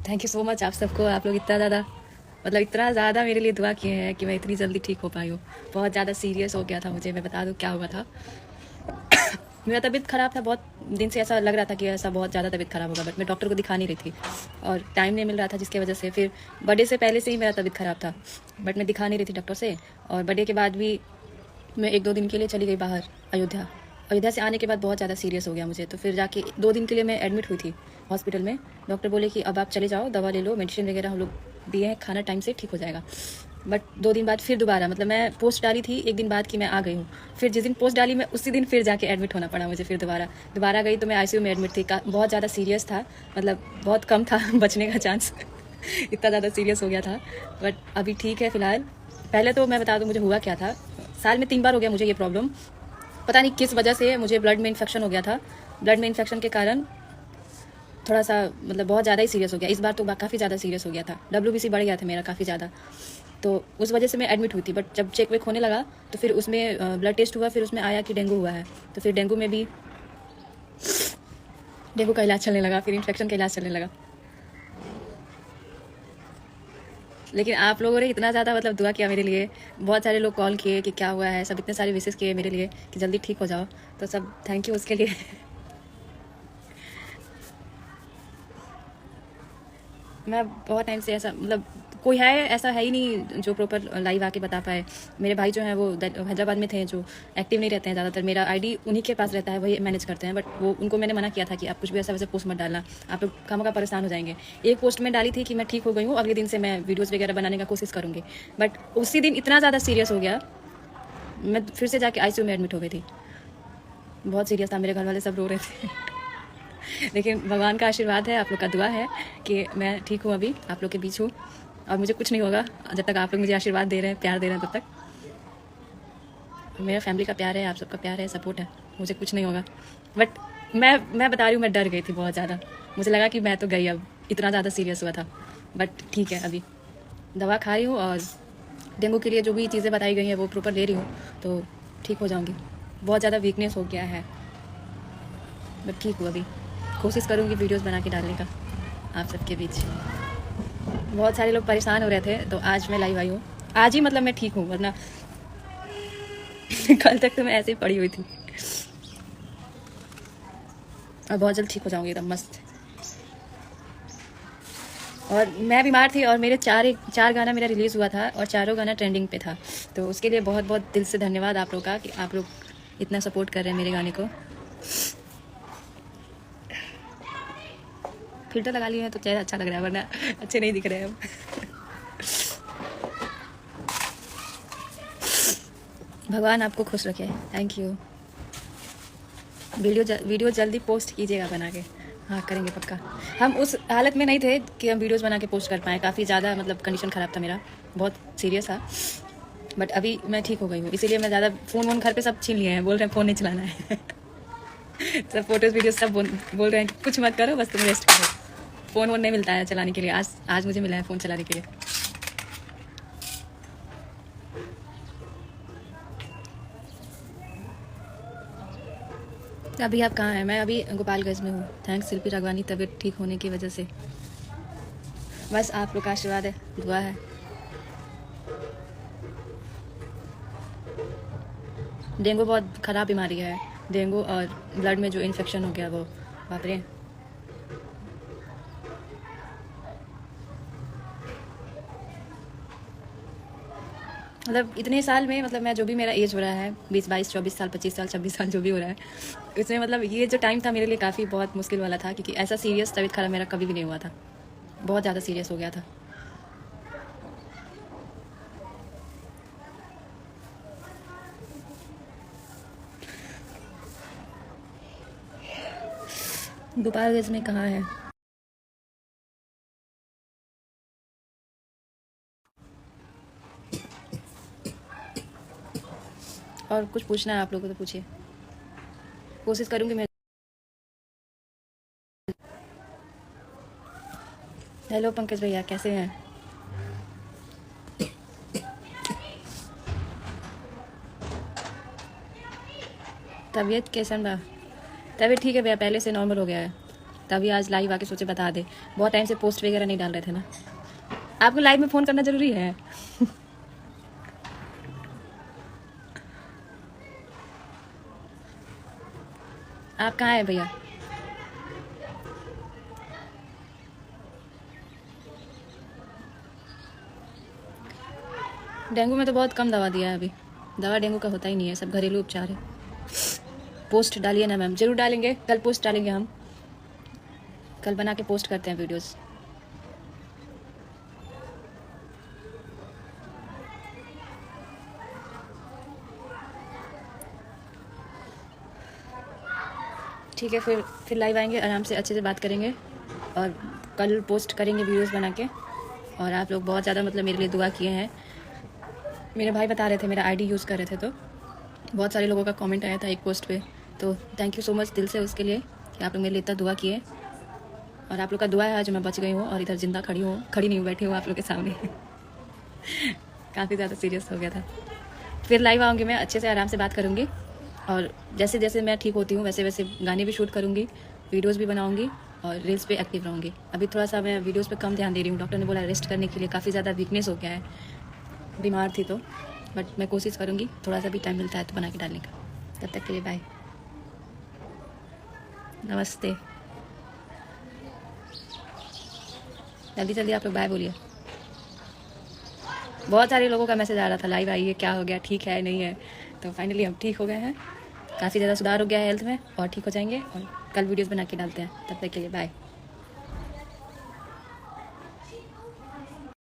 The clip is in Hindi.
थैंक यू सो मच आप सबको। आप लोग इतना ज़्यादा मेरे लिए दुआ किए हैं कि मैं इतनी जल्दी ठीक हो पाई हूँ। बहुत ज़्यादा सीरियस हो गया था मुझे। मैं बता दूँ क्या हुआ था। मेरा तबीयत ख़राब था, बहुत दिन से ऐसा लग रहा था कि ऐसा बहुत ज़्यादा तबीयत ख़राब होगा, बट मैं डॉक्टर को दिखा नहीं रही थी और टाइम नहीं मिल रहा था, जिसकी वजह से फिर बर्थडे से पहले से ही मेरा तबीयत ख़राब था, बट मैं दिखा नहीं रही थी डॉक्टर से। और बर्थडे के बाद भी मैं 1-2 दिन के लिए चली गई बाहर, अयोध्या। अयोध्या से आने के बाद बहुत ज़्यादा सीरियस हो गया मुझे, तो फिर जाके 2 दिन के लिए मैं एडमिट हुई थी हॉस्पिटल में। डॉक्टर बोले कि अब आप चले जाओ, दवा ले लो, मेडिसिन वगैरह हम लोग दिए हैं, खाना टाइम से ठीक हो जाएगा। बट 2 दिन बाद फिर दोबारा, मतलब मैं पोस्ट डाली थी 1 दिन बाद कि मैं आ गई हूँ, फिर जिस दिन पोस्ट डाली मैं उसी दिन फिर जाके एडमिट होना पड़ा मुझे। फिर दोबारा गई तो मैं आईसीयू में एडमिट थी। बहुत ज़्यादा सीरियस था, मतलब बहुत कम था बचने का चांस इतना ज़्यादा सीरियस हो गया था। बट अभी ठीक है फ़िलहाल। पहले तो मैं बता दूँ मुझे हुआ क्या था। साल में 3 बार हो गया मुझे ये प्रॉब्लम। पता नहीं किस वजह से मुझे ब्लड में इन्फेक्शन हो गया था। ब्लड में इन्फेक्शन के कारण थोड़ा सा, मतलब बहुत ज़्यादा ही सीरियस हो गया। इस बार तो काफ़ी ज़्यादा सीरियस हो गया था, WBC बढ़ गया था मेरा काफ़ी ज़्यादा, तो उस वजह से मैं एडमिट हुई थी। बट जब चेक वेक होने लगा तो फिर उसमें ब्लड टेस्ट हुआ, फिर उसमें आया कि डेंगू हुआ है। तो फिर डेंगू में भी डेंगू का इलाज चलने लगा, फिर इन्फेक्शन का इलाज चलने लगा। लेकिन आप लोगों ने इतना ज़्यादा मतलब दुआ किया मेरे लिए। बहुत सारे लोग कॉल किए कि क्या हुआ है, सब इतने सारे विशेष किए मेरे लिए कि जल्दी ठीक हो जाओ, तो सब थैंक यू उसके लिए। मैं बहुत टाइम से ऐसा, मतलब कोई है ऐसा है ही नहीं जो प्रॉपर लाइव आके बता पाए। मेरे भाई जो हैं वो हैदराबाद में थे, जो एक्टिव नहीं रहते हैं ज़्यादातर। मेरा आईडी उन्हीं के पास रहता है, वही मैनेज करते हैं। बट वो उनको मैंने मना किया था कि आप कुछ भी ऐसा वैसे पोस्ट मत डालना, आप लोग खामखा परेशान हो जाएंगे। एक पोस्ट में डाली थी कि मैं ठीक हो गई हूँ, अगले दिन से मैं वीडियोज़ वगैरह बनाने का कोशिश करूँगी। बट उसी दिन इतना ज़्यादा सीरियस हो गया, मैं फिर से जाके ICU में एडमिट हो गई थी। बहुत सीरियस था, मेरे घर वाले सब रो रहे थे। लेकिन भगवान का आशीर्वाद है, आप लोग का दुआ है कि मैं ठीक हूँ, अभी आप लोग के बीच हूँ और मुझे कुछ नहीं होगा। जब तक आप लोग मुझे आशीर्वाद दे रहे हैं, प्यार दे रहे हैं, तब तक मेरा फैमिली का प्यार है, आप सबका प्यार है, सपोर्ट है, मुझे कुछ नहीं होगा। बट मैं बता रही हूँ, मैं डर गई थी बहुत ज़्यादा। मुझे लगा कि मैं तो गई, अब इतना ज़्यादा सीरियस हुआ था। बट ठीक है, अभी दवा खा रही हूँ और डेंगू के लिए जो भी चीज़ें बताई गई हैं वो प्रॉपर ले रही हूँ, तो ठीक हो जाऊँगी। बहुत ज़्यादा वीकनेस हो गया है, बट ठीक हूँ अभी। कोशिश करूँगी वीडियोस बना के डालने का आप सबके बीच। बहुत सारे लोग परेशान हो रहे थे, तो आज मैं लाइव आई हूँ। आज ही मतलब मैं ठीक हूँ, वरना कल तक तो मैं ऐसे ही पड़ी हुई थी। और बहुत जल्द ठीक हो जाऊँगी, एकदम मस्त। और मैं बीमार थी और मेरे 4 गाना मेरा रिलीज़ हुआ था और चारों गाना ट्रेंडिंग पे था, तो उसके लिए बहुत बहुत दिल से धन्यवाद आप लोग का कि आप लोग इतना सपोर्ट कर रहे हैं मेरे गाने को। फिल्टर लगा लिए हैं तो चेहरा अच्छा लग रहा है, वरना अच्छे नहीं दिख रहे हैं हम। भगवान आपको खुश रखे, थैंक यू। वीडियो जल्दी पोस्ट कीजिएगा बना के। हाँ करेंगे पक्का। हम उस हालत में नहीं थे कि हम वीडियोस बना के पोस्ट कर पाएँ, काफ़ी ज़्यादा मतलब कंडीशन ख़राब था मेरा, बहुत सीरियस था। बट अभी मैं ठीक हो गई हूँ, इसीलिए मैं ज़्यादा फ़ोन वोन घर पे सब छीन लिए हैं, बोल रहे हैं फ़ोन नहीं चलाना है। सब फोटोज़ वीडियोस सब बोल रहे हैं कि कुछ मत करो, बस तुम रेस्ट करो। फ़ोन वोन नहीं मिलता है चलाने के लिए। आज मुझे मिला है फ़ोन चलाने के लिए। अभी आप कहाँ हैं? मैं अभी गोपालगंज में हूँ। थैंक्स शिल्पी राघवानी, तबीयत ठीक होने की वजह से। बस आप लोग का आशीर्वाद है, दुआ है। डेंगू बहुत ख़राब बीमारी है। डेंगू और ब्लड में जो इन्फेक्शन हो गया वो, बाप रे। मतलब इतने साल में, मतलब मैं जो भी मेरा एज हो रहा है 20, 22, 24 साल, 25 साल, 26 साल जो भी हो रहा है, इसमें मतलब ये जो टाइम था मेरे लिए काफ़ी बहुत मुश्किल वाला था, क्योंकि ऐसा सीरियस तबीयत खराब मेरा कभी भी नहीं हुआ था। बहुत ज़्यादा सीरियस हो गया था। गोपालगंज में कहाँ है? और कुछ पूछना है आप लोगों को तो पूछिए, कोशिश करूँगी मैं। हेलो पंकज भैया, कैसे हैं? तबीयत कैसन बा? तबीयत ठीक है भैया, पहले से नॉर्मल हो गया है। तभी आज लाइव आके सोचे बता दे। बहुत टाइम से पोस्ट वगैरह नहीं डाल रहे थे ना। आपको लाइव में फ़ोन करना ज़रूरी है। आप कहाँ हैं भैया? डेंगू में तो बहुत कम दवा दिया है अभी। दवा डेंगू का होता ही नहीं है, सब घरेलू उपचार है। पोस्ट डालिए ना मैम। ज़रूर डालेंगे, कल पोस्ट डालेंगे हम। कल बना के पोस्ट करते हैं वीडियोस। ठीक है, फिर लाइव आएंगे, आराम से अच्छे से बात करेंगे और कल पोस्ट करेंगे वीडियोस बना के। और आप लोग बहुत ज़्यादा मतलब मेरे लिए दुआ किए हैं। मेरे भाई बता रहे थे, मेरा आईडी यूज़ कर रहे थे, तो बहुत सारे लोगों का कमेंट आया था एक पोस्ट पे। तो थैंक यू सो मच दिल से उसके लिए कि आप लोग मेरे लिए इतना दुआ किए। और आप लोग का दुआ है आज मैं बच गई हूँ और इधर जिंदा खड़ी नहीं हूँ, बैठी हूँ आप लोग के सामने। काफ़ी ज़्यादा सीरियस हो गया था। फिर लाइव आऊँगी मैं, अच्छे से आराम से बात करूँगी और जैसे जैसे मैं ठीक होती हूँ वैसे वैसे गाने भी शूट करूँगी, वीडियोस भी बनाऊँगी और रील्स पे एक्टिव रहूँगी। अभी थोड़ा सा मैं वीडियोस पे कम ध्यान दे रही हूँ। डॉक्टर ने बोला रेस्ट करने के लिए, काफ़ी ज़्यादा वीकनेस हो गया है, बीमार थी तो। बट मैं कोशिश करूँगी, थोड़ा सा भी टाइम मिलता है तो बना के डालने का। तब तक के लिए बाय, नमस्ते। जल्दी जल्दी आप लोग बाय बोलिए। बहुत सारे लोगों का मैसेज आ रहा था लाइव आइए, क्या हो गया, ठीक है नहीं है। तो फाइनली हम ठीक हो गए हैं, काफ़ी ज़्यादा सुधार हो गया है हेल्थ में और ठीक हो जाएंगे और कल वीडियोस बना के डालते हैं। तब तक के लिए बाय।